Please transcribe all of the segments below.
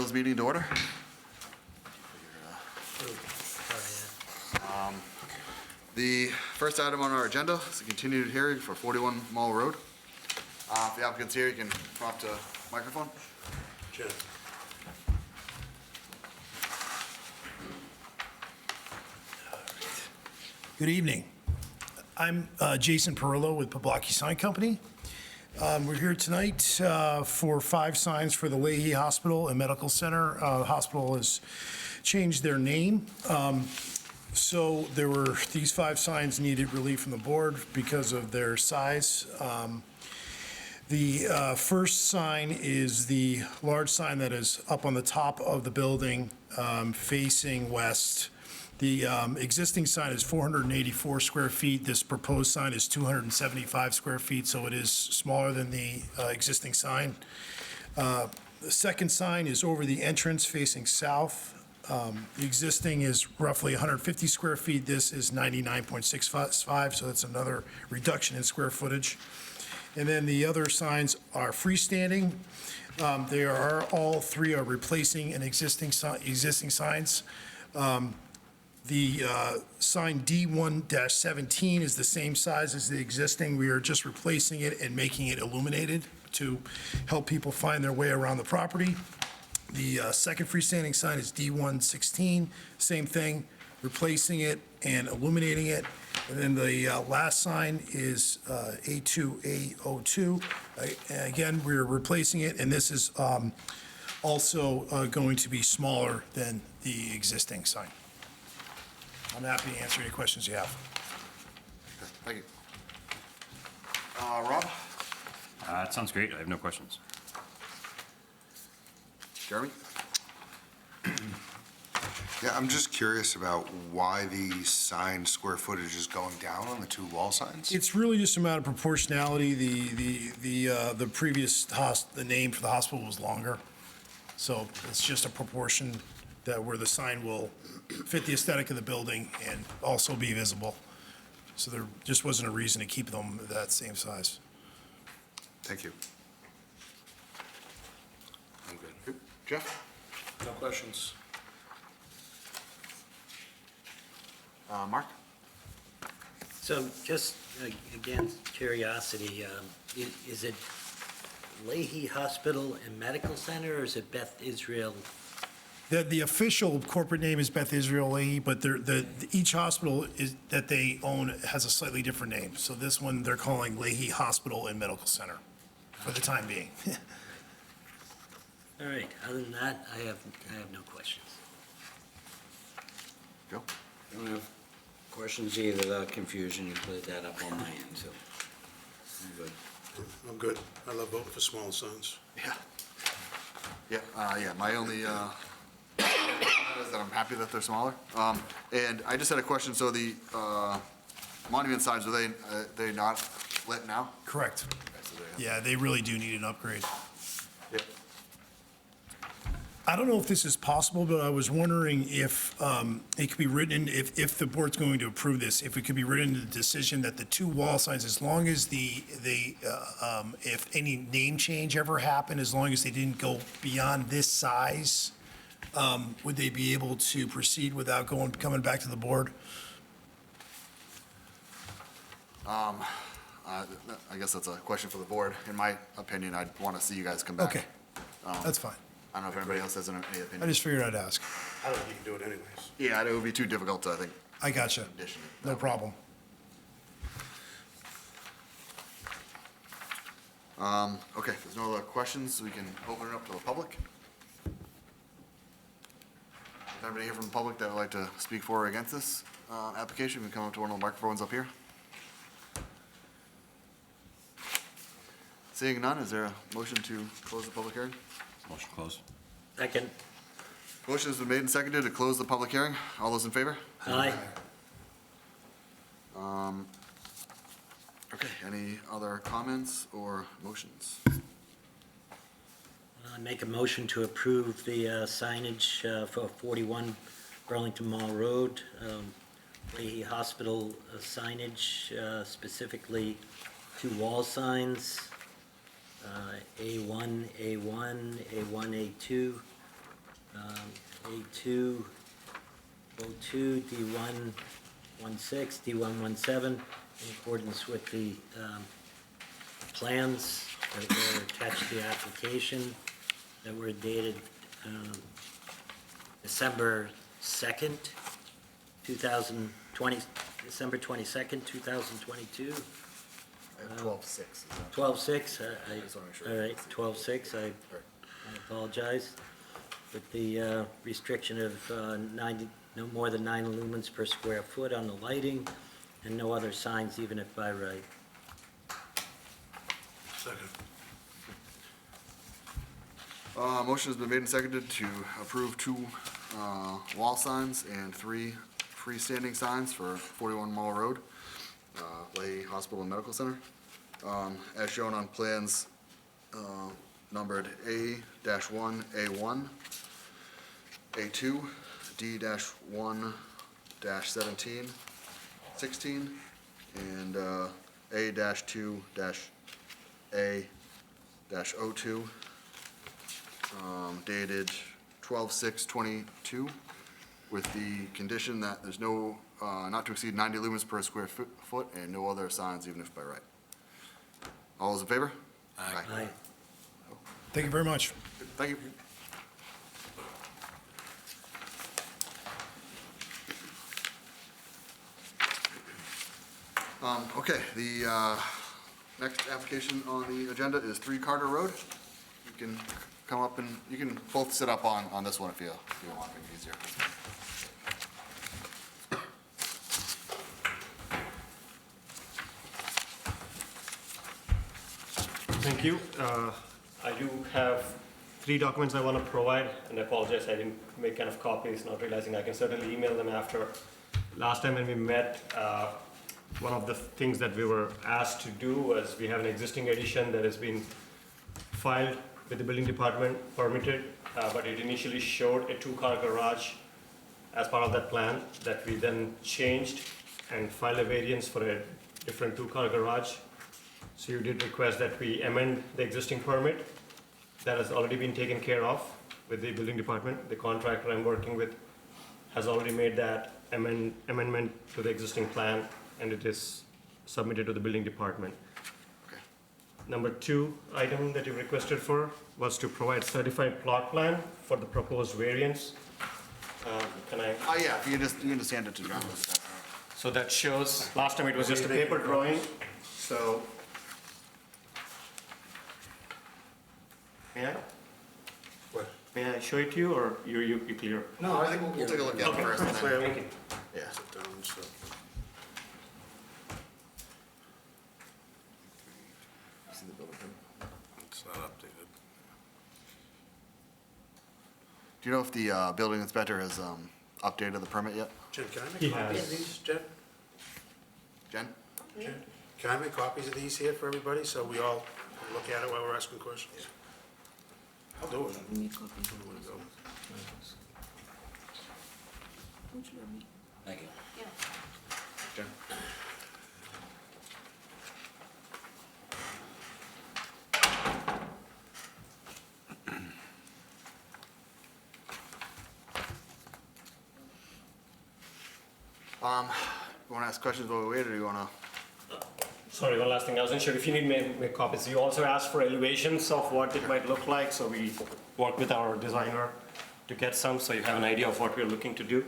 Meeting to order. The first item on our agenda is a continued hearing for 41 Mall Road. If the applicant's here, you can prompt a microphone. Sure. Good evening. I'm Jason Perillo with Poblocki Sign Company. We're here tonight for 5 signs for the Leahy Hospital and Medical Center. The hospital has changed their name. So these 5 signs needed relief from the board because of their size. The first sign is the large sign that is up on the top of the building facing west. The existing sign is 484 square feet. This proposed sign is 275 square feet, so it is smaller than the existing sign. The second sign is over the entrance facing south. The existing is roughly 150 square feet. This is 99.65, so that's another reduction in square footage. And then the other signs are freestanding. They are, all 3 are replacing an existing signs. The sign D1-17 is the same size as the existing. We are just replacing it and making it illuminated to help people find their way around the property. The second freestanding sign is D1-16, same thing, replacing it and illuminating it. And then the last sign is A2A02. Again, we're replacing it, and this is also going to be smaller than the existing sign. I'm happy to answer any questions you have. Thank you. Rob? It sounds great. I have no questions. Jeremy? Yeah, I'm just curious about why the sign square footage is going down on the 2 wall signs? It's really just a matter of proportionality. The previous the name for the hospital was longer, so it's just a proportion that where the sign will fit the aesthetic of the building and also be visible. So there just wasn't a reason to keep them that same size. Thank you. I'm good. Jeff? No questions. Mark? So just, again, curiosity, is it Leahy Hospital and Medical Center, or is it Beth Israel? The official corporate name is Beth Israel Leahy, but each hospital that they own has a slightly different name. So this one, they're calling Leahy Hospital and Medical Center for the time being. All right, other than that, I have no questions. Joe? I don't have questions either, without confusion, you cleared that up on my end, so I'm good. I'm good. I love voting for small signs. Yeah. Yeah, my only, is that I'm happy that they're smaller. And I just had a question, so the, monument signs, are they not lit now? Correct. Okay, so they have- Yeah, they really do need an upgrade. Yep. I don't know if this is possible, but I was wondering if it could be written, if the board's going to approve this, if it could be written in the decision that the 2 wall signs, as long as if any name change ever happened, as long as they didn't go beyond this size, would they be able to proceed without coming back to the board? I guess that's a question for the board. In my opinion, I'd want to see you guys come back. Okay, that's fine. I don't know if anybody else has any I opinion. just figured I'd ask. I don't think you can do it anyways. Yeah, it would be too difficult to, I think, I gotcha. condition it. No problem. Okay, if there's no other questions, we can open it up to the public. If anybody here from the public that would like to speak for or against this application, we can come up to one of the microphones up here. Seeing none, is there a motion to close the public hearing? Motion closed. Second, Motion has been made and seconded to close the public hearing. All those in favor? aye. Okay, any other comments or motions? I make a motion to approve the signage for 41 Burlington Mall Road, Leahy Hospital signage, specifically 2 wall signs, A1, A1, A1, A2, A2, O2, D116, D117, in accordance with the plans that were attached to the application that were dated December 2nd, 2020, December 22nd, 2022. 12/6. 12/6, just wanna make sure. all right, 12/6, I apologize. With the restriction of 90, no more than 9 lumens per square foot on the lighting, and no other signs, even if by right. Second. Motion has been made and seconded to approve 2 wall signs and 3 freestanding signs for 41 Mall Road, Leahy Hospital and Medical Center. As shown on plans numbered A-1, A1, A2, D-1-17, 16, and A-2-A-02, dated 12/6/22, with the condition that there's no, not to exceed 90 lumens per square foot, and no other signs, even if by right. All those in favor? Aye. Thank you very much. Thank you. Okay, the next application on the agenda is 3 Carter Road. You can come up and, you can both sit up on this one if you want, make it easier. Thank you. I do have 3 documents I want to provide, and I apologize, I didn't make kind of copies, not realizing I can certainly email them after. Last time when we met, one of the things that we were asked to do was, we have an existing addition that has been filed with the building department, permitted, but it initially showed a 2-car garage as part of that plan, that we then changed and filed a variance for a different 2-car garage. So you did request that we amend the existing permit. That has already been taken care of with the building department. The contractor I'm working with has already made that amendment to the existing plan, and it is submitted to the building department. Okay. Number 2 item that you requested for was to provide certified plot plan for the proposed variance. Can I? Yeah, if you can just hand it to John. So that shows, last time it was just a paper drawing, so. May I? What? May I show it to you, or you clear? No, I think we'll take a look at it Okay, first. and then- thank you. Yeah. Sit down, so. It's not updated. Do you know if the building inspector has updated the permit yet? Jen, can I He make copies of has. these, Jen? Jen? Jen, can I make copies of these here for everybody, so we all can look at it while we're asking questions? I'll do it. Where do we go? Thank you. Jen? You want to ask questions while we wait, or do you want to? Sorry, one last thing, I wasn't sure if you need make copies. You also asked for elevations of what it might look like, so we worked with our designer to get some, so you have an idea of what we're looking to do.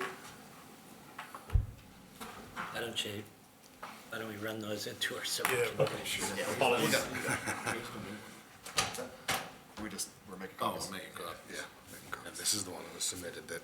Why don't we run those into our so Yeah, we okay, sure. Apologies. We're making Oh, copies. make a copy. Yeah. And this is the one that was submitted that,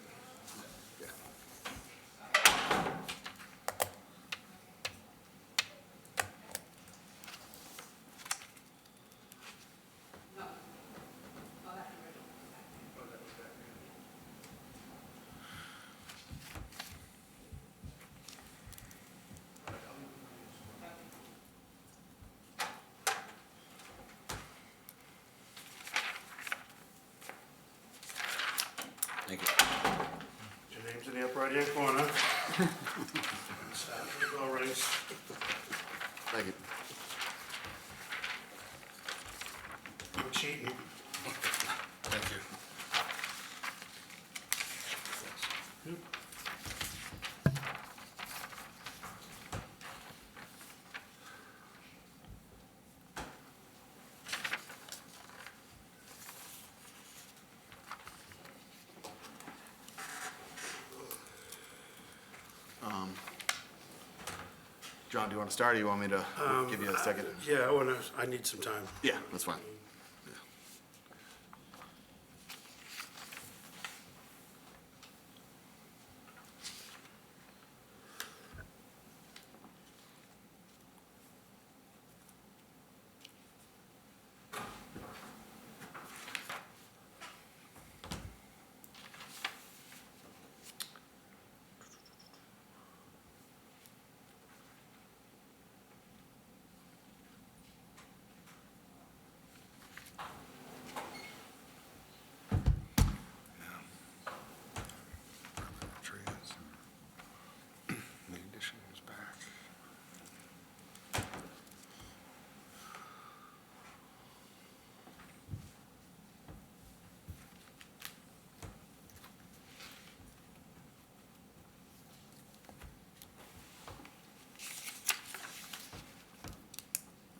Thank you. Your name's in the upper right-hand corner. Start with the bell rings. Thank you. No cheating. thank you. John, do you want to start, or you want me to give you a second? Yeah, I need some time. Yeah, that's fine. Trees. The addition is back.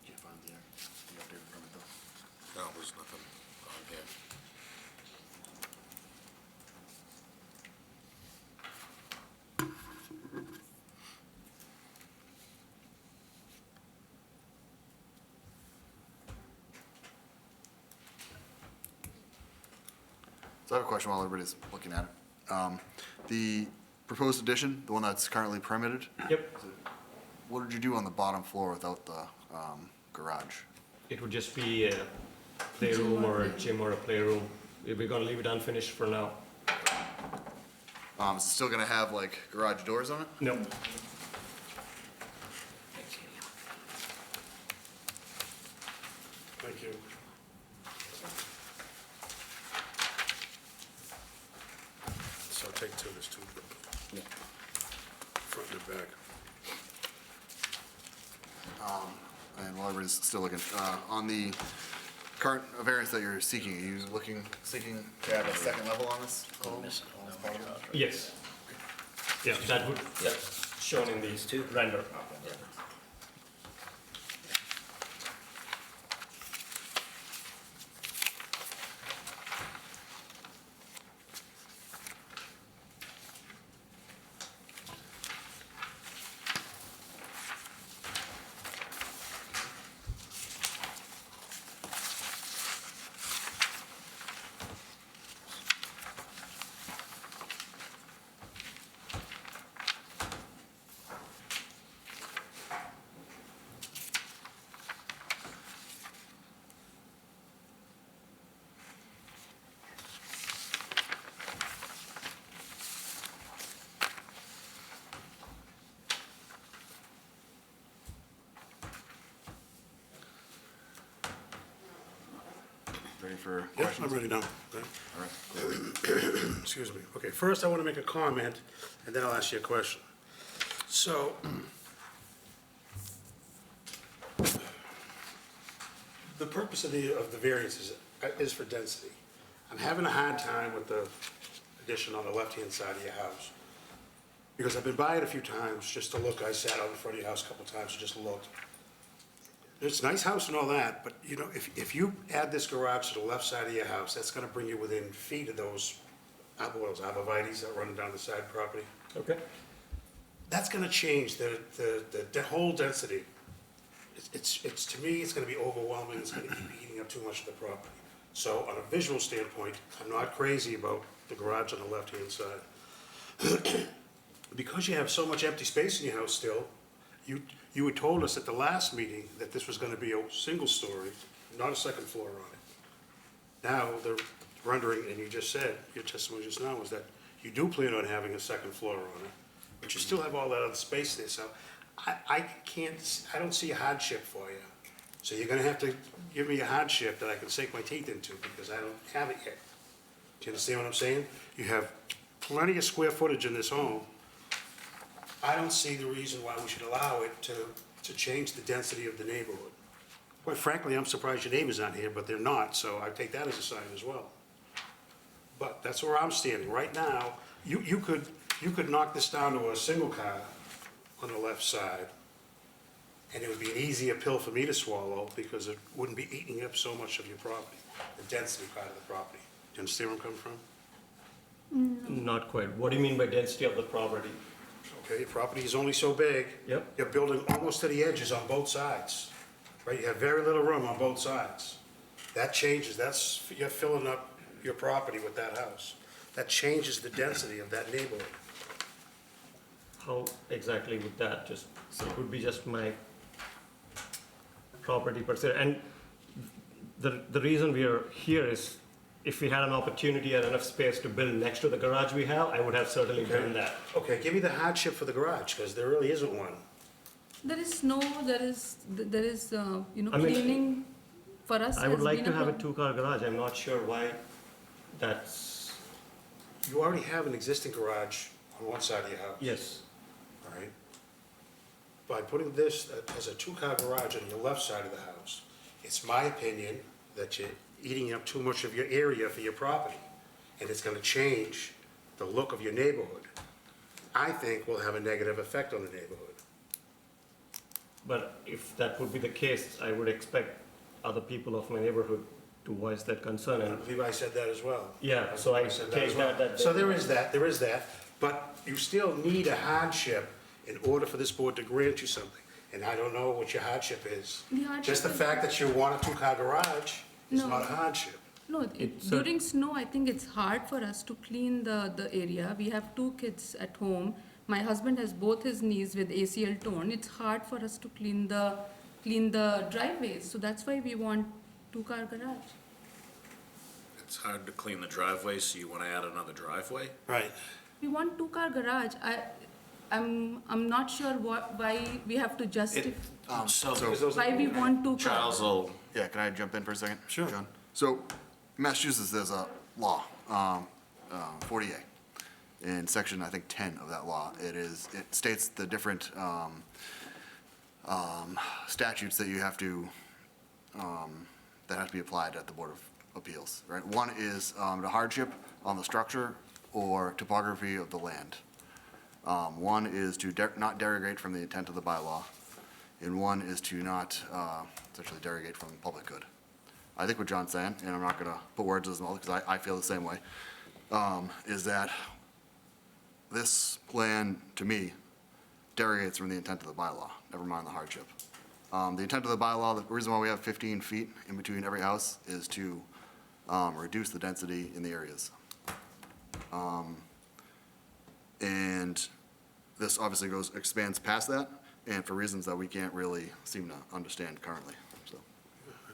Can't find the updated permit though. No, there's nothing on here. So I have a question while everybody's looking at it. The proposed addition, the one that's currently permitted, Yep, what did you do on the bottom floor without the garage? it would just be a playroom or a gym or a playroom. We're gonna leave it unfinished for now. Is it still gonna have like garage doors on it? No, Thank you. So I'll take two, there's two. Front and back. And while everybody's still looking, on the current variance that you're seeking, are you seeking to add a second level on this home? yes. Yeah, that would, that's shown in the render. Ready for Yeah, questions? I'm ready now. Okay. All right. Excuse me. Okay, first I want to make a comment, and then I'll ask you a question. So, the purpose of the variance is for density. I'm having a hard time with the addition on the left-hand side of your house. Because I've been by it a few times just to look. I sat out in front of your house a couple times and just looked. It's a nice house and all that, but you know, if you add this garage to the left side of your house, that's gonna bring you within feet of those arborvitaes that run down the side property. Okay. That's gonna change the whole density. It's, to me, it's gonna be overwhelming, it's gonna be eating up too much of the property. So on a visual standpoint, I'm not crazy about the garage on the left-hand side. Because you have so much empty space in your house still, you had told us at the last meeting that this was gonna be a single story, not a second floor on it. Now, the rendering, and you just said, your testimony just now was that you do plan on having a second floor on it, but you still have all that other space there, so I don't see a hardship for you. So you're gonna have to give me a hardship that I can sink my teeth into, because I don't have it yet. Do you understand what I'm saying? You have plenty of square footage in this home. I don't see the reason why we should allow it to change the density of the neighborhood. Quite frankly, I'm surprised your neighbors aren't here, but they're not, so I take that as a sign as well. But that's where I'm standing. Right now, you could knock this down to a single car on the left side, and it would be an easier pill for me to swallow, because it wouldn't be eating up so much of your property, the density part of the property. Do you understand where I'm coming from? Not quite. What do you mean by density of the property? Okay, your property is only so big. Yep. You're building almost to the edges on both sides, right? You have very little room on both sides. That changes, you're filling up your property with that house. That changes the density of that neighborhood. How exactly would that just, it would be just my property per se? And the reason we are here is if we had an opportunity and enough space to build next to the garage we have, I would have certainly done that. Okay, give me the hardship for the garage, because there really isn't one. There is no, there is, you know, I mean, cleaning for us I would has like been to a have a problem. two-car garage. I'm not sure why that's, You already have an existing garage on one side of your house. yes. All right? By putting this as a two-car garage on your left side of the house, it's my opinion that you're eating up too much of your area for your property, and it's gonna change the look of your neighborhood. I think will have a negative effect on the neighborhood. But if that would be the case, I would expect other people of my neighborhood to voice that concern. I And believe I said that as well. yeah, so I said that take as well. that. So there is that, but you still need a hardship in order for this board to grant you something. And I don't know what your hardship is. The hardship Just the is- fact that you want a two-car garage is No. not a hardship. No, during snow, I think it's hard for us to clean the area. We have 2 kids at home. My husband has both his knees with ACL torn. It's hard for us to clean the driveways, so that's why we want 2-car garage. It's hard to clean the driveway, so you want to add another driveway? Right. We want 2-car garage. I'm not sure why we have to justify, So why we want 2 Charles cars. will, Yeah, can I jump in for a second? Sure. John? So Massachusetts, there's a law, 40A. In section, I think, 10 of that law, it states the different statutes that you have to, that have to be applied at the Board of Appeals, right? One is the hardship on the structure or topography of the land. One is to not derogate from the intent of the bylaw, and one is to not essentially derogate from public good. I think what John's saying, and I'm not gonna put words in his mouth, because I feel the same way, is that this plan, to me, derogates from the intent of the bylaw, never mind the hardship. The intent of the bylaw, the reason why we have 15 feet in between every house is to reduce the density in the areas. And this obviously expands past that, and for reasons that we can't really seem to understand currently,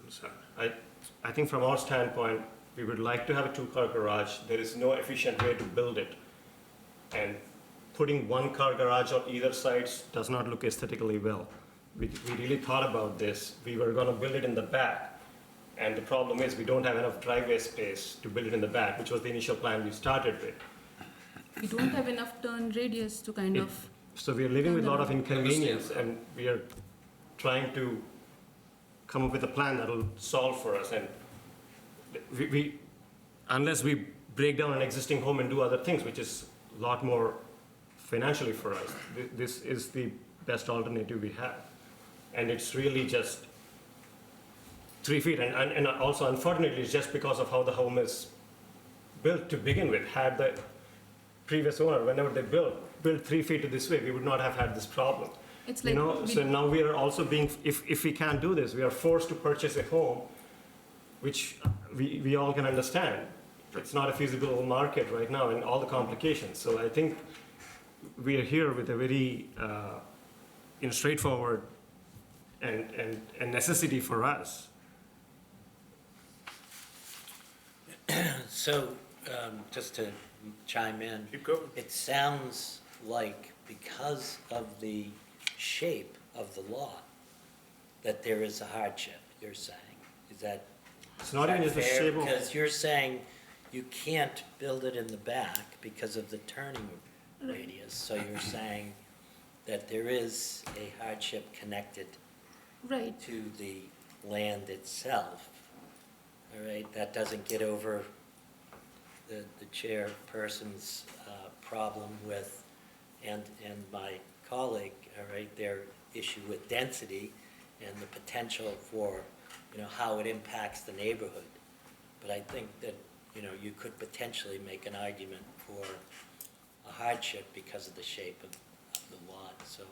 so. I think from our standpoint, we would like to have a 2-car garage. There is no efficient way to build it. And putting 1-car garage on either sides does not look aesthetically well. We really thought about this. We were gonna build it in the back. And the problem is we don't have enough driveway space to build it in the back, which was the initial plan we started with. We don't have enough turn radius to kind of, So we are living with a lot of inconvenience, and we are trying to come up with a plan that will solve for us. And unless we break down an existing home and do other things, which is a lot more financially for us, this is the best alternative we have. And it's really just 3 feet, and also unfortunately, it's just because of how the home is built to begin with. Had the previous owner, whenever they built 3 feet this way, we would not have had this problem. it's You like. know, so now we are also being, if we can't do this, we are forced to purchase a home, which we all can understand. It's not a feasible market right now and all the complications. So I think we are here with a very, straightforward and necessity for us. So, just to chime in. Keep going. It sounds like because of the shape of the lot, that there is a hardship, you're saying. Is that It's not even just the fair? shape of. Because you're saying you can't build it in the back because of the turning radius. So you're saying that there is a hardship connected Right, to the land itself. All right, that doesn't get over the chairperson's problem with, and my colleague, all right, their issue with density and the potential for, how it impacts the neighborhood. But I think that, you could potentially make an argument for a hardship because of the shape the lot, so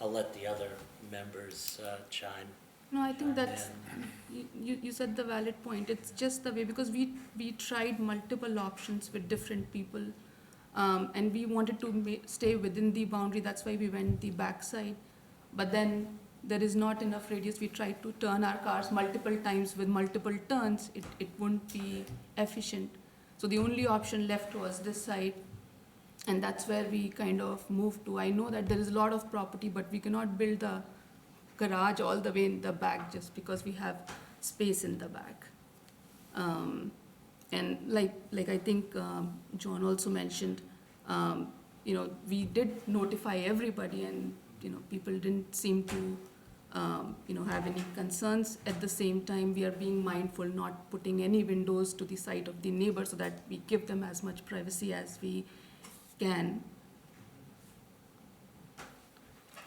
I'll let the other members chime. No, I think that's, And you said the valid point. It's just the way, because we tried multiple options with different people. And we wanted to stay within the boundary, that's why we went the backside. But then there is not enough radius. We tried to turn our cars multiple times with multiple turns. It wouldn't be efficient. So the only option left was this side. And that's where we kind of moved to. I know that there is a lot of property, but we cannot build the garage all the way in the back just because we have space in the back. And like I think John also mentioned, we did notify everybody, and, people didn't seem to, have any concerns. At the same time, we are being mindful, not putting any windows to the side of the neighbor so that we give them as much privacy as we can.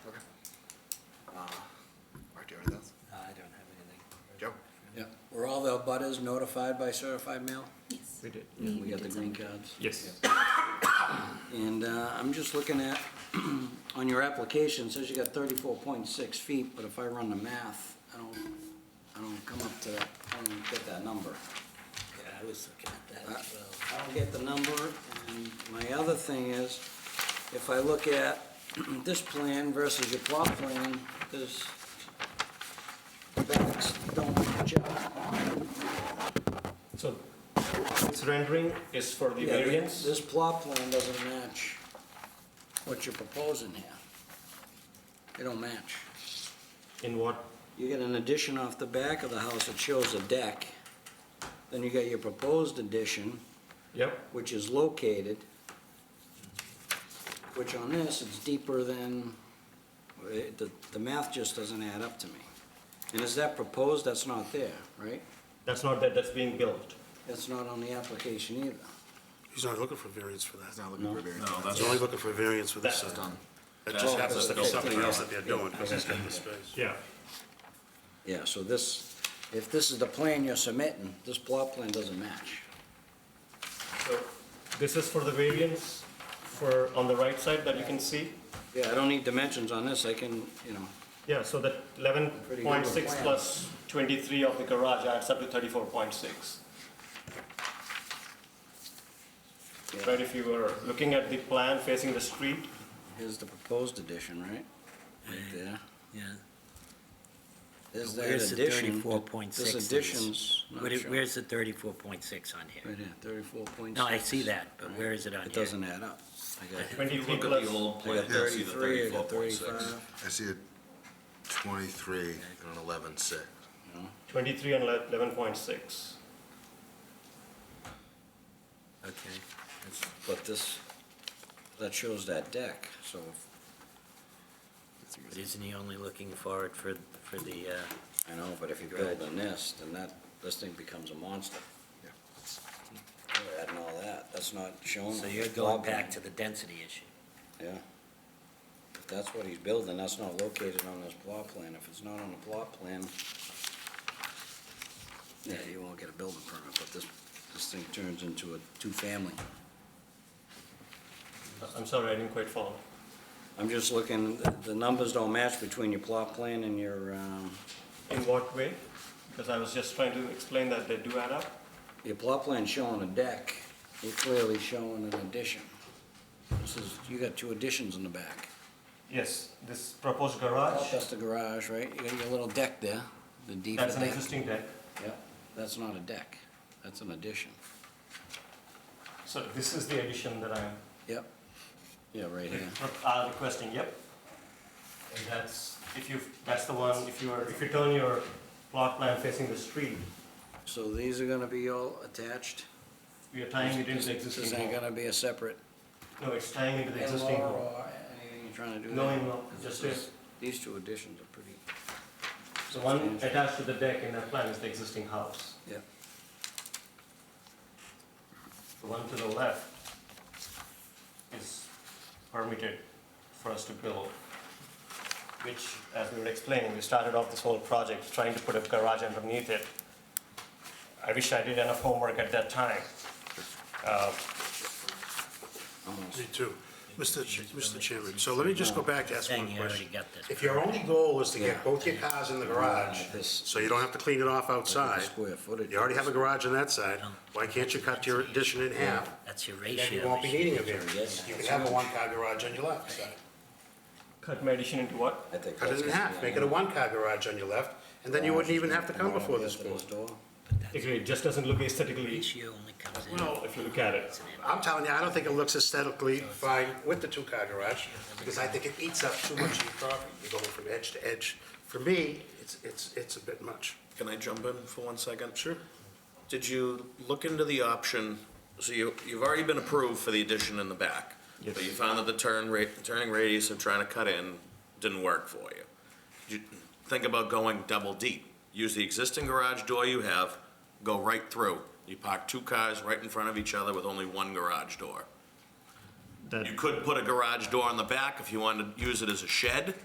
Okay. Art, do you have anything else? I don't have anything. Joe? Yeah. Were all the abutters notified by certified mail? Yes. We did. We got the did green some- cards? Yes. And I'm just looking at, on your application, it says you got 34.6 feet, but if I run the math, I don't come up to that, I don't get that number. Yeah, I was looking at that as well. I don't get the number, and my other thing is, if I look at this plan versus your plot plan, there's, the backs don't match up. So this rendering is for the Yeah, variance? This plot plan doesn't match what you're proposing here. They don't match. In what? You get an addition off the back of the house that shows a deck. Then you got your proposed addition, Yep. which is located, which on this, it's deeper than, the math just doesn't add up to me. And is that proposed? That's not there, right? That's not that, that's being built. That's not on the application either. He's not looking for variance for that. He's not looking for a variance. No, that's He's only looking for variance for this That's side. Done. It That's just all happens to be built something around. else that they're doing, because he's got the space. Yeah. Yeah, so this, if this is the plan you're submitting, this plot plan doesn't match. So this is for the variance for, on the right side that you can see? Yeah, I don't need dimensions on this, I can, Yeah, so that Pretty good 11.6 plan. plus 23 of the garage adds up to 34.6. yeah. Right, if you were looking at the plan facing the street, Here's the proposed addition, right? Right there. Yeah. There's that Where's the addition. 34.6? This addition's not shown. Where's the 34.6 on here? Right here, 34.6. No, I see that, but where is it on here? It doesn't add up. I got, 23 Look at plus, the old I plan, got you'll see the 33, I got 34.6. 35. I see a 23 and an 11.6. 23 and 11.6. Okay. But this, that shows that deck, so But isn't he only looking forward for the, I know, but if you build a nest, then this thing becomes a monster. You're adding all that, that's not shown. so on you're the going plot back plan. to the density issue? Yeah. If that's what he's building, that's not located on this plot plan. If it's not on the plot plan, yeah, you won't get a building permit, but this thing turns into a two-family. I'm sorry, I didn't quite follow. I'm just looking, the numbers don't match between your plot plan and your In what way? Because I was just trying to explain that they do add up. plot plan's showing a deck. You're clearly showing an addition. This is, you got two additions in the back. Yes, this proposed garage, That's the garage, right? You got your little deck there, the deep that's an deck. existing deck. Yep, that's not a deck. That's an addition. So this is the addition that I'm Yep. Yeah, right here. requesting, yep. And that's, that's the one, if you turn your plot plan facing the street, So these are gonna be all attached? we are tying it into the This existing ain't home. gonna be a separate No, it's tying into the existing in-law home. or anything you're trying to do No, there? no, just this. These two additions are pretty, The one attached to the deck in that plan is the existing house. Yep. The one to the left is permitted for us to build, which, as we were explaining, we started off this whole project trying to put a garage underneath it. I wish I did enough homework at that time. almost. Me too. Mr. Chairman, so let me just go back to ask Saying one you already question. got this. If your only goal is to get both your cars in the garage, so you don't have to clean it off outside, Square footage. you already have a garage on that side, why can't you cut your addition in half? That's your Then ratio. you won't be needing a Yes, variance. You can that's have a huge. one-car garage on your left side. Cut my addition into what? I think Cut it that's in gonna half, be make it a one-car garage on your left, and then you wouldn't even have to come before this board. Agree, it just doesn't look aesthetically Ratio only comes in. well if you look at it. I'm telling you, I don't think it looks aesthetically fine with the two-car garage, because I think it eats up too much of your property. You're going from edge to edge. For me, it's a bit much. Can I jump in for 1 second? Sure. Did you look into the option, so you've already been approved for the addition in the back? Yes. But you found that the turning radius of trying to cut in didn't work for you. Did you think about going double deep? Use the existing garage door you have, go right through. You park two cars right in front of each other with only one garage door. That You could put a garage door in the back if you wanted to use it as a shed.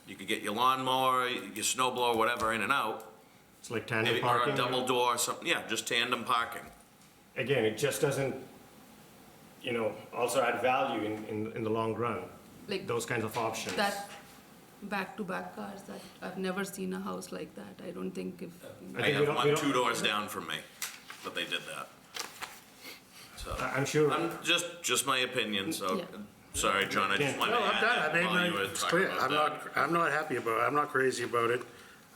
You could get your lawnmower, your snow blower, whatever, in and out. it's like tandem Maybe, or parking. a double door or something, yeah, just tandem parking. Again, it just doesn't, also add value in the long run. Like Those kinds of options. that back-to-back cars, that, I've never seen a house like that. I don't think if, I I think we have don't- one we don't- 2 doors down from me, but they did that. So, I'm sure. I'm just my opinion, so, Yeah. sorry, John, I just Yeah. wanted No, to I'm add done. I that made while you my, were it's talking clear. about that. I'm not happy about it. I'm not crazy about it.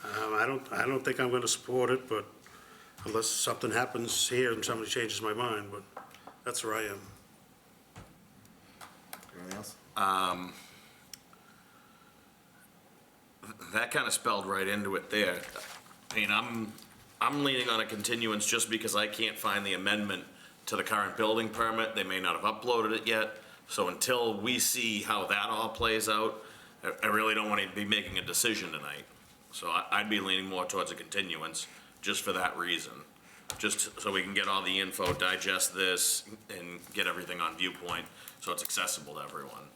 I don't think I'm gonna support it, but unless something happens here and somebody changes my mind, but that's where I am. Anything else? That kind of spelled right into it there. I mean, I'm leaning on a continuance just because I can't find the amendment to the current building permit. They may not have uploaded it yet. So until we see how that all plays out, I really don't want to be making a decision tonight. So I'd be leaning more towards a continuance, just for that reason. Just so we can get all the info, digest this, and get everything on Viewpoint, so it's accessible to everyone.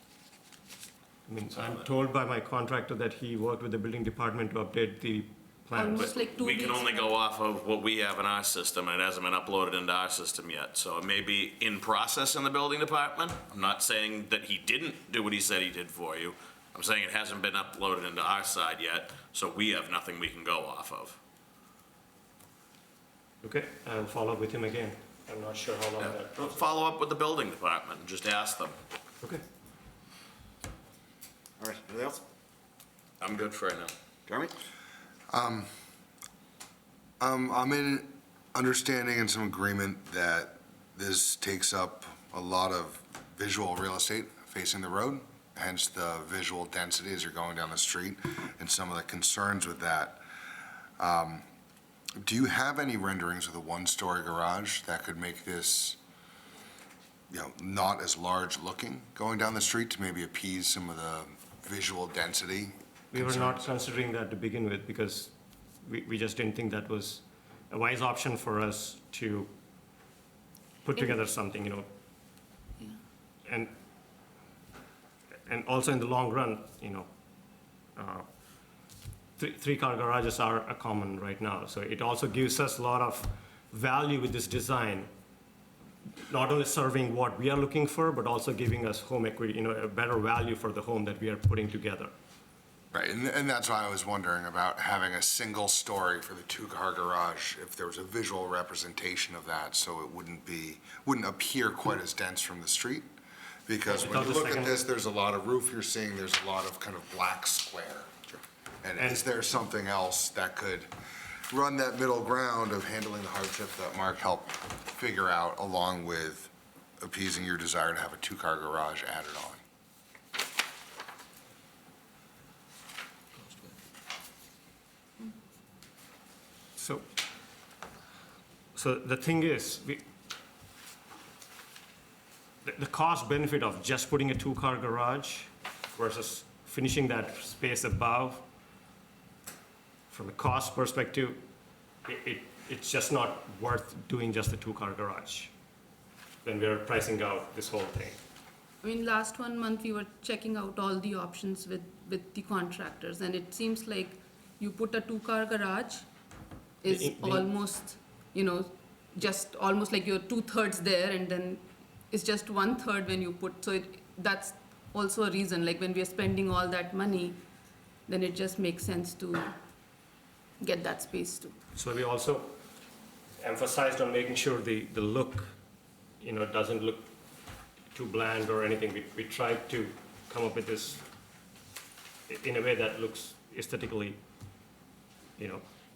I mean, I'm told by my contractor that he worked with the building department to update the plans. almost like 2 We weeks. can only go off of what we have in our system, and it hasn't been uploaded into our system yet. So it may be in process in the building department. I'm not saying that he didn't do what he said he did for you. I'm saying it hasn't been uploaded into our side yet, so we have nothing we can go off of. Okay, I'll follow up with him again. I'm not sure how long that. Follow up with the building department, and just ask them. Okay. All right, anything else? I'm good for right now. Jeremy? I'm in understanding and some agreement that this takes up a lot of visual real estate facing the road, hence the visual density as you're going down the street and some of the concerns with that. Do you have any renderings with a one-story garage that could make this, not as large looking going down the street to maybe appease some of the visual density? We were not considering that to begin with because we just didn't think that was a wise option for us to put together something, Yeah. And also in the long run, three-car garages are a common right now. So it also gives us a lot of value with this design, not only serving what we are looking for, but also giving us home equity, a better value for the home that we are putting together. Right, and that's why I was wondering about having a single story for the two-car garage, if there was a visual representation of that, so it wouldn't appear quite as dense from the street. Because when you Without the look at second- this, there's a lot of roof you're seeing, there's a lot of kind of black square. And is there something else that could run that middle ground of handling the hardship that Mark helped figure out, along with appeasing your desire to have a two-car garage added on? So the thing is, the cost benefit of just putting a two-car garage versus finishing that space above, from a cost perspective, it's just not worth doing just a two-car garage when we're pricing out this whole thing. I mean, last 1 month, we were checking out all the options with the contractors, and it seems like you put a two-car garage is almost, just almost like you're 2/3 there, and then it's just 1/3 when you put, so that's also a reason, like when we are spending all that money, then it just makes sense to get that space too. So we also emphasized on making sure the look, doesn't look too bland or anything. We tried to come up with this in a way that looks aesthetically,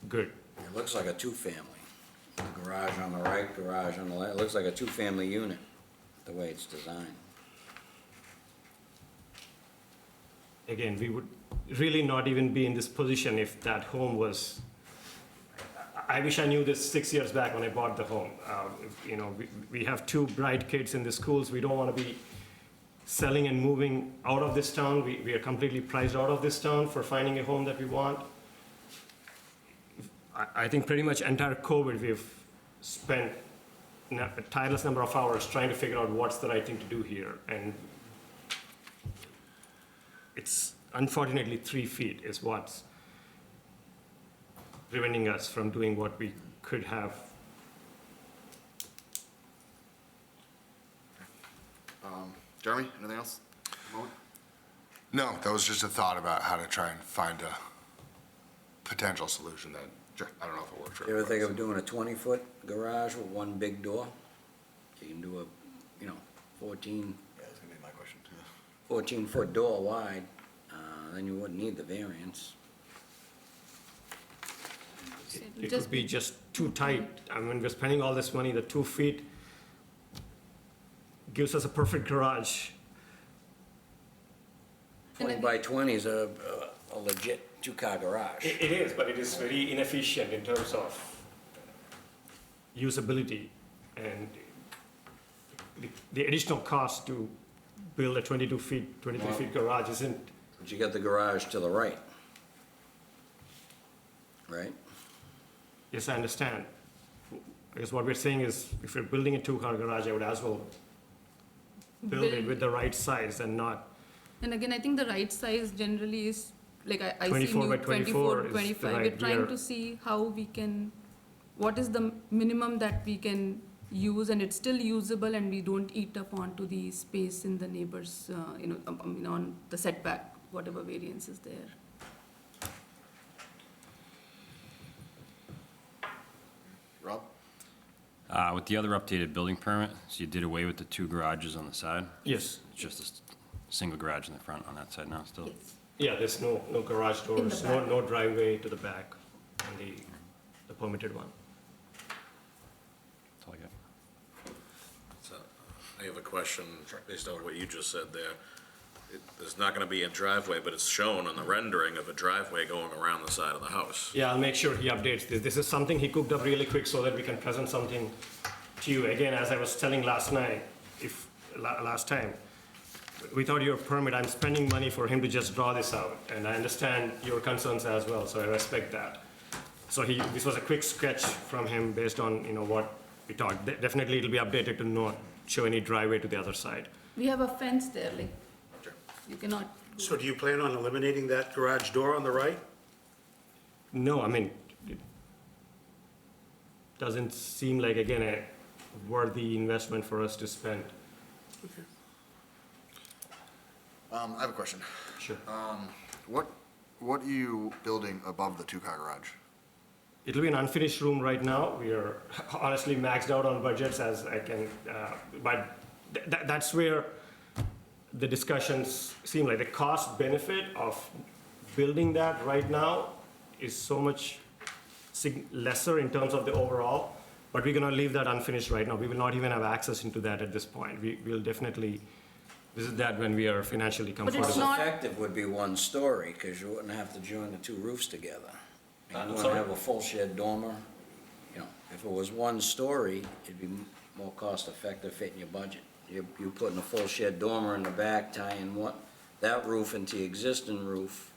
good. It looks like a two-family. The garage on the right, garage on the left, it looks like a two-family unit, the way it's designed. Again, we would really not even be in this position if that home was, I wish I knew this 6 years back when I bought the home. We have two bright kids in the schools. We don't want to be selling and moving out of this town. We are completely priced out of this town for finding a home that we want. I think pretty much entire COVID, we've spent a tireless number of hours trying to figure out what's the right thing to do here. And it's unfortunately 3 feet is what's preventing us from doing what we could have. Jeremy, anything else? at the moment? No, that was just a thought about how to try and find a potential solution that, I don't know if it works. You ever think of doing a 20-foot garage with one big door? You can do a, 14, Yeah, that's gonna be my question. 14-foot door wide, then you wouldn't need the variance. It could be just too tight. I mean, we're spending all this money, the 2 feet gives us a perfect garage. 20 by 20 is a legit two-car garage. It is, but it is very inefficient in terms of usability, and the additional cost to build a 23 feet garage isn't. But you got the garage to the right. Right? Yes, I understand. I guess what we're saying is, if you're building a two-car garage, I would as well build it with the right size and not. And again, I think the right size generally is, like I see 24 new by 24 is the 25. right- We're trying we're- to see how we can, what is the minimum that we can use and it's still usable and we don't eat up onto the space in the neighbors, on the setback, whatever variance is there. Rob? With the other updated building permit, so you did away with the 2 garages on the side? Yes. It's just a single garage in the front on that side now still? Yes. Yeah, there's no garage In the doors, back. no driveway to the back on the permitted one. That's all I got. So, I have a question based on what you just said there. There's not gonna be a driveway, but it's shown on the rendering of a driveway going around the side of the house. Yeah, I'll make sure he updates this. This is something he cooked up really quick so that we can present something to you. Again, as I was telling last night, last time, without your permit, I'm spending money for him to just draw this out. And I understand your concerns as well, so I respect that. So this was a quick sketch from him based on, what we talked. Definitely it'll be updated to not show any driveway to the other side. We have a fence there, like, you cannot. So do you plan on eliminating that garage door on the right? No, I mean, it doesn't seem like, again, a worthy investment for us to spend. I have a question. Sure. What are you building above the 2-car garage? It'll be an unfinished room right now. We are honestly maxed out on budgets as I can, but that's where the discussions seem like the cost benefit of building that right now is so much lesser in terms of the overall, but we're gonna leave that unfinished right now. We will not even have access into that at this point. We'll definitely visit that when we are financially it's comfortable. Most not- effective would be one story, because you wouldn't have to join the two roofs together. And I'm you sorry? wouldn't have a full shed dormer. If it was one story, it'd be more cost effective fitting your budget. You're putting a full shed dormer in the back, tying that roof into the existing roof.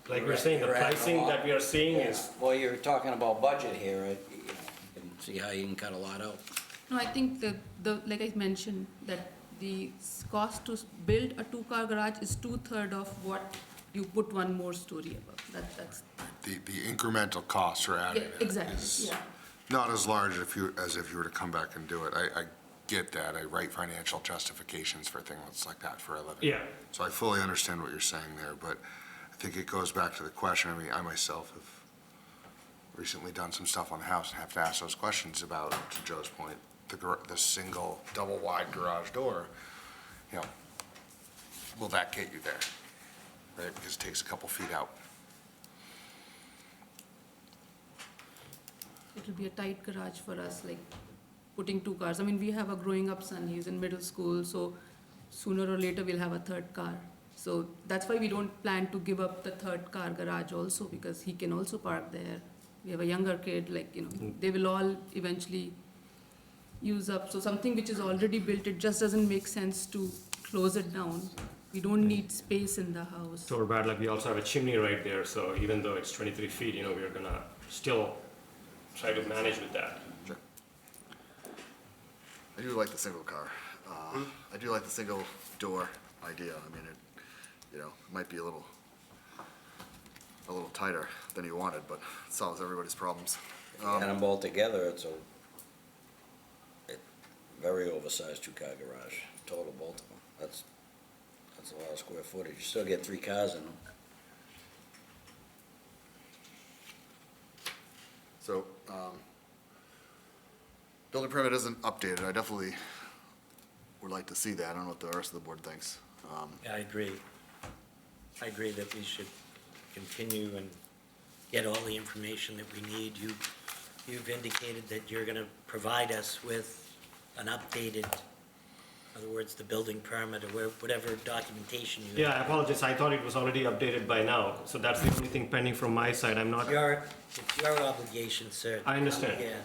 Like we're saying, the You're adding a pricing lot. that we are seeing is, Well, you're talking about budget here, you can see how you can cut a lot out. No, I think like I mentioned, that the cost to build a 2-car garage is 2/3 of what you put one more story above. That's, The incremental costs for adding yeah, it exactly, is yeah. not as large as if you were to come back and do it. get that. I write financial justifications for things like that for a living. Yeah. So I fully understand what you're saying there, but I think it goes back to the question. I mean, I myself have recently done some stuff on the house and have to ask those questions about, to Joe's point, the single double wide garage door, you know, will that get you there? Right, because it takes a couple feet out. It'll be a tight garage for us, like putting two cars. I mean, we have a growing up son, he's in middle school, so sooner or later we'll have a third car. So that's why we don't plan to give up the third car garage also, because he can also park there. We have a younger kid, like, you know, they will all eventually use up. So something which is already built, it just doesn't make sense to close it down. We don't need space in the house. So we're bad, like we also have a chimney right there, so even though it's 23 feet, you know, we're gonna still try to manage with that. Sure. I do like the single car. I do like the single door idea. I mean, it, you know, might be a little tighter than you wanted, but it solves everybody's problems. And them both together, it's a very oversized two-car garage, total both of them. That's a lot of square footage. You still get 3 cars in them. So, building permit isn't updated. I definitely would like to see that. I don't know what the rest of the board thinks. I agree. I agree that we should continue and get all the information that we need. You've indicated that you're gonna provide us with an updated, in other words, the building permit or whatever documentation you have. Yeah, I apologize, I thought it was already updated by now, so that's the only thing pending from my side, I'm not, It's your obligation, sir. to I understand. come here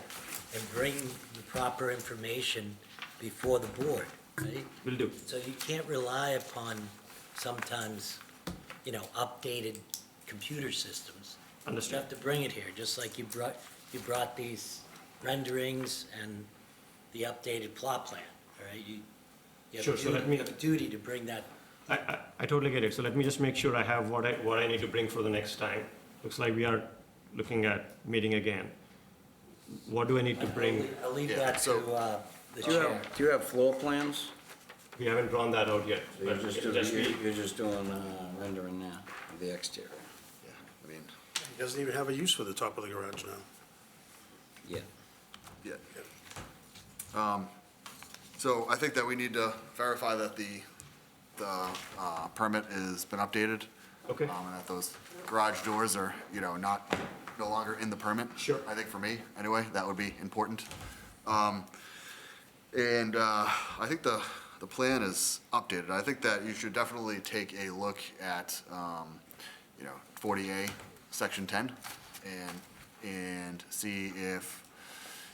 and bring the proper information before the board, right? will do. So you can't rely upon sometimes, you know, updated computer systems. You Understand. have to bring it here, just like you brought these renderings and the updated plot plan, all right? You have Sure, a so duty- let me- you have a duty to bring that. I totally get it, so let me just make sure I have what I need to bring for the next time. Looks like we are looking at meeting again. What do I need to bring? I'll leave Yeah, that to so- the Do you chair. have, do you have floor plans? We haven't drawn that out yet. You're but just it'll doing, just be- you're just doing rendering now of the exterior. Yeah, I mean, He doesn't even have a use for the top of the garage now. Yeah. yeah. So I think that we need to verify that the permit has been updated. Okay. And that those garage doors are, you know, no longer in the permit. Sure. I think for me, anyway, that would be important. And I think the plan is updated. I think that you should definitely take a look at, you know, 40A, Section 10, and see if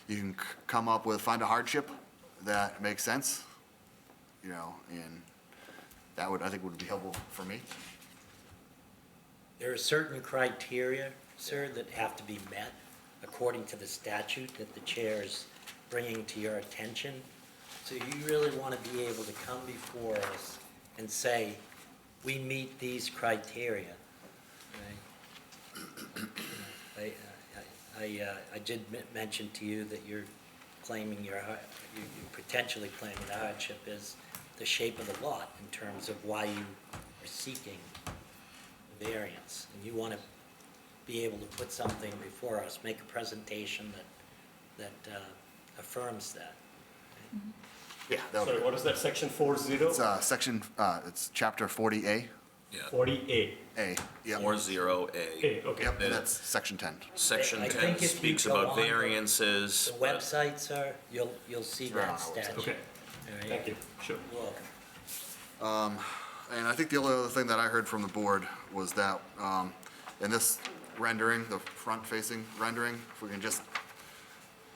you can come up with, find a hardship that makes sense, you know, and that would, I think, would be helpful for me. There are certain criteria, sir, that have to be met according to the statute that the chair is bringing to your attention. So you really want to be able to come before us and say, we meet these criteria. Right? I did mention to you that you're claiming you're potentially claiming the hardship is the shape of the lot in terms of why you are seeking variance. And you want to be able to put something before us, make a presentation that affirms that. Yeah, that would Sorry, be, what is that, section 40? it's it's chapter 40A, 40A. yep. 40A. A, okay. Yep, and that's section 10. Section I 10 think if you speaks go about on the- variances. The website, sir, you'll see Sure, on our that website. statute. Okay, All right? thank you, sure. You're welcome. And I think the only other thing that I heard from the board was that, in this rendering, the front-facing rendering, if we can just,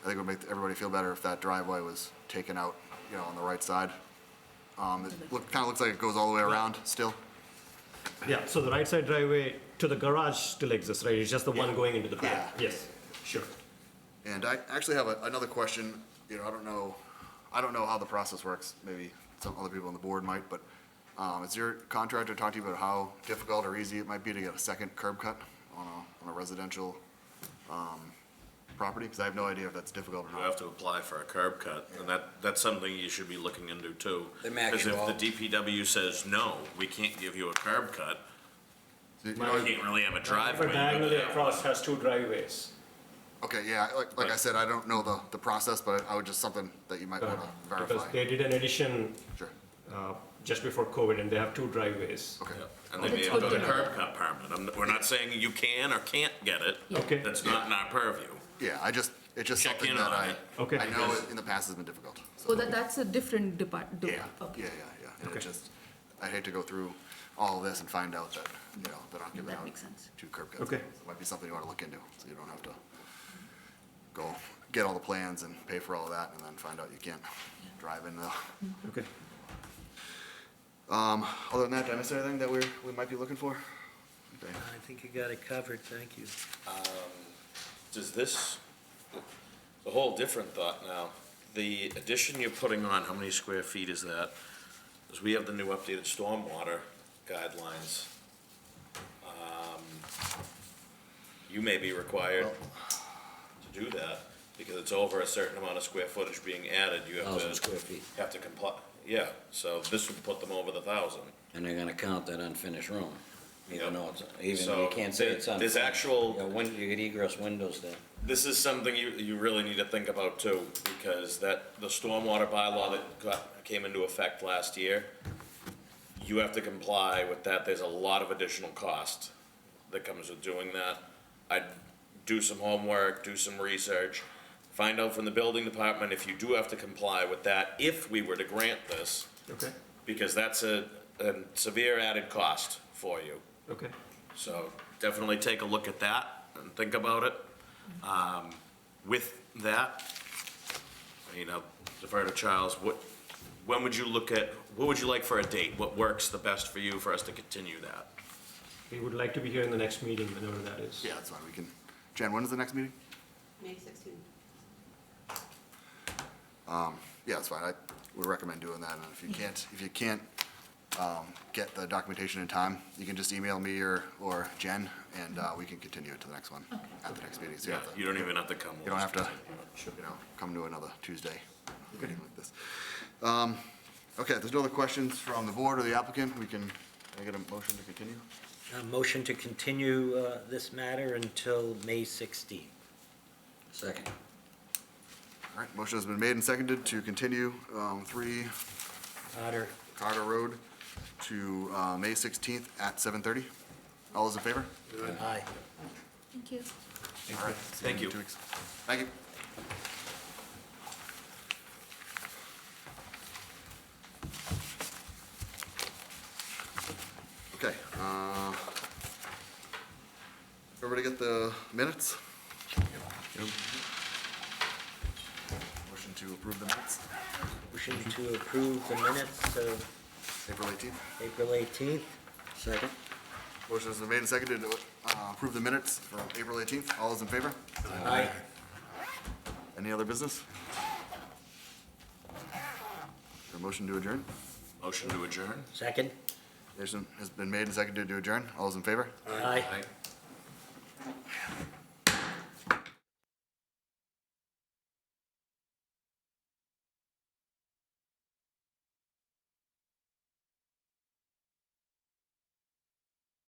I think it would make everybody feel better if that driveway was taken out, you know, on the right side. It kinda looks like it goes all the way around still. Yeah, so the right side driveway to the garage still exists, right? It's just the one going into the back? Yes, sure. And I actually have another question, you know, I don't know how the process works, maybe some other people on the board might, but, has your contractor talked to you about how difficult or easy it might be to get a second curb cut on a residential, property? Because I have no idea if that's difficult or You not. have to apply for a curb cut, and that's something you should be looking into too. They match Because you if all. the DPW says, no, we can't give you a curb cut, So, you you know, can't really have a But driveway. diagonally across has 2 driveways. Okay, yeah, like I said, I don't know the process, but I would just something that you might want to Because verify. they did an addition Sure, just before COVID, and they have 2 driveways. okay. And they may That's have good got a to know. curb cut permit. We're not saying you can or can't get it. Okay. That's not in our purview. Yeah, it's just Check something in that on it. Okay. I know in the past has been difficult. So, So that's a different department. yeah, Okay. yeah. And it Okay. just, I hate to go through all of this and find out that, they're not giving That out makes sense. 2 curb cuts. Okay. It might be something you want to look into, so you don't have to go get all the plans and pay for all of that and then find out you can't drive in the. Okay. Other than that, did I miss anything that we might be looking for? Okay. I think you got it covered, thank you. Does this, a whole different thought now, the addition you're putting on, how many square feet is that? Because we have the new updated stormwater guidelines. You may be required to do that, because it's over a certain amount of square footage being added, you have 1,000 to, square feet. have to comply. Yeah, so this would put them over the 1,000. And they're gonna count that unfinished room, Yep. even though it's, even, So you can't say it's there's unfinished. actual- You get egress windows there. This is something you really need to think about too, because the stormwater bylaw that came into effect last year, you have to comply with that. There's a lot of additional cost that comes with doing that. I'd do some homework, do some research, find out from the building department if you do have to comply with that, if we were to grant this, Okay, because that's a severe added cost for you. okay. So definitely take a look at that and think about it. With that, I'll defer to Charles, when would you look at, what would you like for a date? What works the best for you for us to continue that? We would like to be here in the next meeting, whenever that is. Yeah, that's fine, we can, Jen, when is the next meeting? May 16th. Yeah, that's fine, I would recommend doing that, and if you can't, get the documentation in time, you can just email me or Jen, and, we can continue it to the next one, at the next meeting. So you Yeah, have to- you don't even have to come. You don't have to, come to another Tuesday meeting like this. Okay, if there's no other questions from the board or the applicant, can I get a motion to continue? Motion to continue this matter until May 16th. Second. All right, motion has been made and seconded to continue, 3 Otter, Carter Road to, May 16th at 7:30. All those in favor? aye. Thank you. All right. see Thank in you. 2 weeks. Thank you. Okay, everybody get the minutes? Motion to approve the minutes, Motion to approve the minutes of April 18th. April 18th. Second? Motion has been made and seconded to approve the minutes for April 18th. All those in favor? Aye. Any other business? A motion to adjourn? Motion to adjourn? Second? Motion has been made and seconded to adjourn. All those in favor? Aye. Aye.